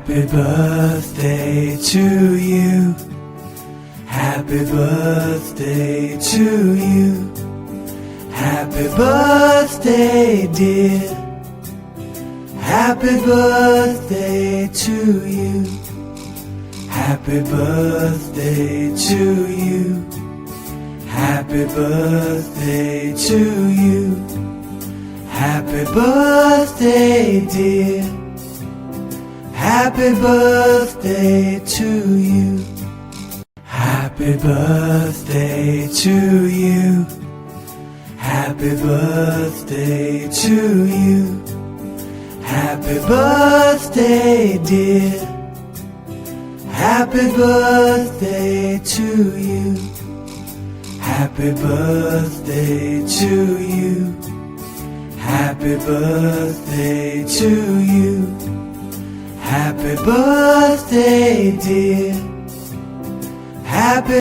Happy birthday to you. Happy birthday to you. Happy birthday, dear. Happy birthday to you. Happy birthday to you. Happy birthday to you. Happy birthday, dear. Happy birthday to you. Happy birthday to you. Happy birthday to you. Happy birthday, dear. Happy birthday to you. Happy birthday to you. Happy birthday to you. Happy birthday, dear. Happy